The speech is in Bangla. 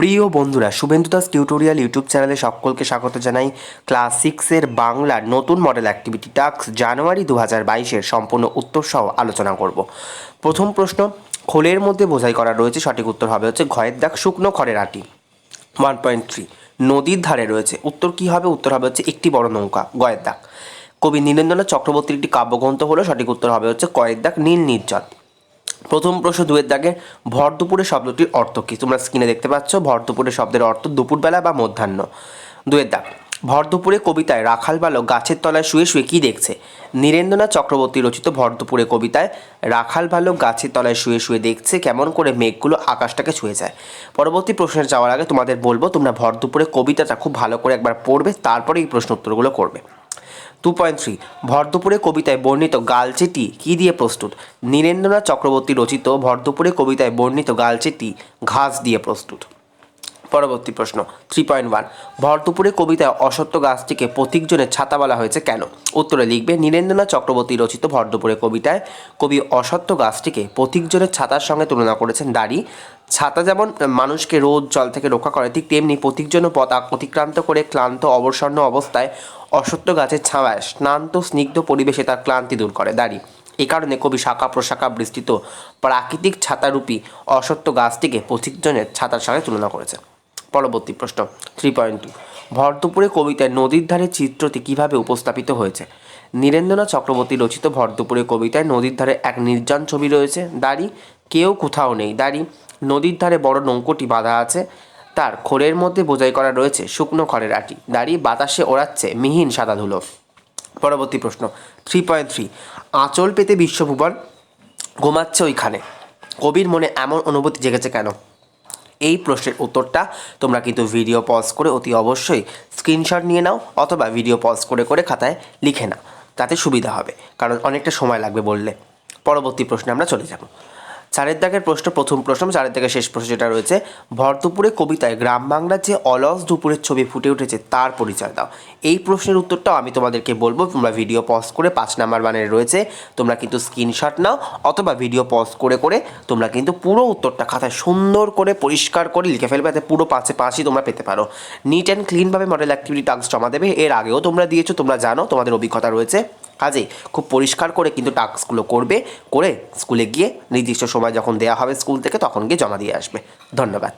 প্রিয় বন্ধুরা, শুভেন্দু দাস টিউটোরিয়াল ইউটিউব চ্যানেলে সকলকে স্বাগত জানাই। ক্লাস 6-এর বাংলার নতুন মডেল অ্যাক্টিভিটি টাস্ক জানুয়ারি 2022-এর সম্পূর্ণ উত্তর সহ আলোচনা করব। প্রথম প্রশ্ন, খোলের মধ্যে বোঝাই করা রয়েছে, সঠিক উত্তর হবে হচ্ছে ঘয়ের দাগ, শুকনো খড়ের আটি। 1.3 নদীর ধারে রয়েছে, উত্তর কি হবে? উত্তর হবে হচ্ছে একটি বড় নৌকা, গয়ের দাগ। কবি নীলেন্দ্রনাথ চক্রবর্তীর একটি কাব্যগ্রন্থ হলো, সঠিক উত্তর হবে হচ্ছে কয়ের দাগ, নীল নির্জন। প্রথম প্রশ্ন 2-এর দাগের ভর দুপুরে শব্দটির অর্থ কী? তোমরা স্ক্রিনে দেখতে পাচ্ছ, ভর দুপুরে শব্দের অর্থ দুপুরবেলা বা মধ্যাহ্ন। 2-এর দাগ, ভর দুপুরে কবিতায় রাখাল বালক গাছের তলায় শুয়ে শুয়ে কী দেখছে? নীরেন্দ্রনাথ চক্রবর্তী রচিত ভর দুপুরে কবিতায় রাখাল বালক গাছের তলায় শুয়ে শুয়ে দেখছে কেমন করে মেঘগুলো আকাশটাকে ছুঁয়ে যায়। পরবর্তী প্রশ্নে যাওয়ার আগে তোমাদের বলবো, তোমরা ভর দুপুরে কবিতাটা খুব ভালো করে একবার পড়বে, তারপরে এই প্রশ্ন উত্তরগুলো করবে। 2.3 ভরদুপুরে কবিতায় বর্ণিত গালচেটি কী দিয়ে প্রস্তুত? নীরেন্দ্রনাথ চক্রবর্তী রচিত ভরদুপুরে কবিতায় বর্ণিত গালচেটি ঘাস দিয়ে প্রস্তুত। পরবর্তী প্রশ্ন 3.1 ভরদুপুরে কবিতায় অসত্য গাছটিকে প্রতীকজনের ছাতা বলা হয়েছে কেন? উত্তরে লিখবে, নীরেন্দ্রনাথ চক্রবর্তী রচিত ভরদুপুরে কবিতায় কবি অসত্য গাছটিকে প্রতীকজনের ছাতার সঙ্গে তুলনা করেছেন দাড়ি। ছাতা যেমন মানুষকে রোদ জল থেকে রক্ষা করে, ঠিক তেমনি প্রতীকজন পথ অতিক্রান্ত করে ক্লান্ত অবসন্ন অবস্থায় অসত্য গাছের ছায়ায় স্নান্ত স্নিগ্ধ পরিবেশে তার ক্লান্তি দূর করে দাড়ি। এই কারণে কবি শাখা প্রশাখা বিস্তৃত প্রাকৃতিক ছাতারূপী অসত্য গাছটিকে প্রতীকজনের ছাতার সঙ্গে তুলনা করেছে। পরবর্তী প্রশ্ন 3.2 ভরদুপুরে কবিতায় নদীর ধারে চিত্রটি কিভাবে উপস্থাপিত হয়েছে? নীরেন্দ্রনাথ চক্রবর্তী রচিত ভরদুপুরে কবিতায় নদীর ধারে এক নির্জন ছবি রয়েছে, দাড়ি। কেউ কোথাও নেই, দাড়ি। নদীর ধারে বড় নৌকোটি বাঁধা আছে, তার খোলের মধ্যে বোঝাই করা রয়েছে শুকনো খড়ের আটি, দাড়ি। বাতাসে ওড়াচ্ছে মিহিন সাদা ধুলো। পরবর্তী প্রশ্ন 3.3 আঁচল পেতে বিশ্বভুবন ঘুমাচ্ছে ওইখানে, কবির মনে এমন অনুভূতি জেগেছে কেন? এই প্রশ্নের উত্তরটা তোমরা কিন্তু ভিডিও পজ করে অতি অবশ্যই স্ক্রিনশট নিয়ে নাও, অথবা ভিডিও পজ করে করে খাতায় লিখে নাও, তাতে সুবিধা হবে, কারণ অনেকটা সময় লাগবে বললে। পরবর্তী প্রশ্নে আমরা চলে যাব। 4-এর দাগের প্রশ্ন, প্রথম প্রশ্ন 4-এর দাগের শেষ প্রশ্ন যেটা রয়েছে, ভর দুপুরে কবিতায় গ্রাম বাংলার যে অলস দুপুরের ছবি ফুটে উঠেছে তার পরিচয় দাও। এই প্রশ্নের উত্তরটাও আমি তোমাদেরকে বলবো, তোমরা ভিডিও পজ করে 5 নাম্বার মানের রয়েছে, তোমরা কিন্তু স্ক্রিনশট নাও, অথবা ভিডিও পজ করে করে তোমরা কিন্তু পুরো উত্তরটা খাতায় সুন্দর করে পরিষ্কার করে লিখে ফেলবে, যাতে পুরো 5-এ 5ই তোমরা পেতে পারো। নিট অ্যান্ড ক্লিনভাবে মডেল অ্যাক্টিভিটি টাস্ক জমা দেবে। এর আগেও তোমরা দিয়েছো, তোমরা জানো, তোমাদের অভিজ্ঞতা রয়েছে। কাজেই খুব পরিষ্কার করে কিন্তু টাস্কগুলো করবে, করে স্কুলে গিয়ে নির্দিষ্ট সময় যখন দেওয়া হবে স্কুল থেকে তখন গিয়ে জমা দিয়ে আসবে। ধন্যবাদ।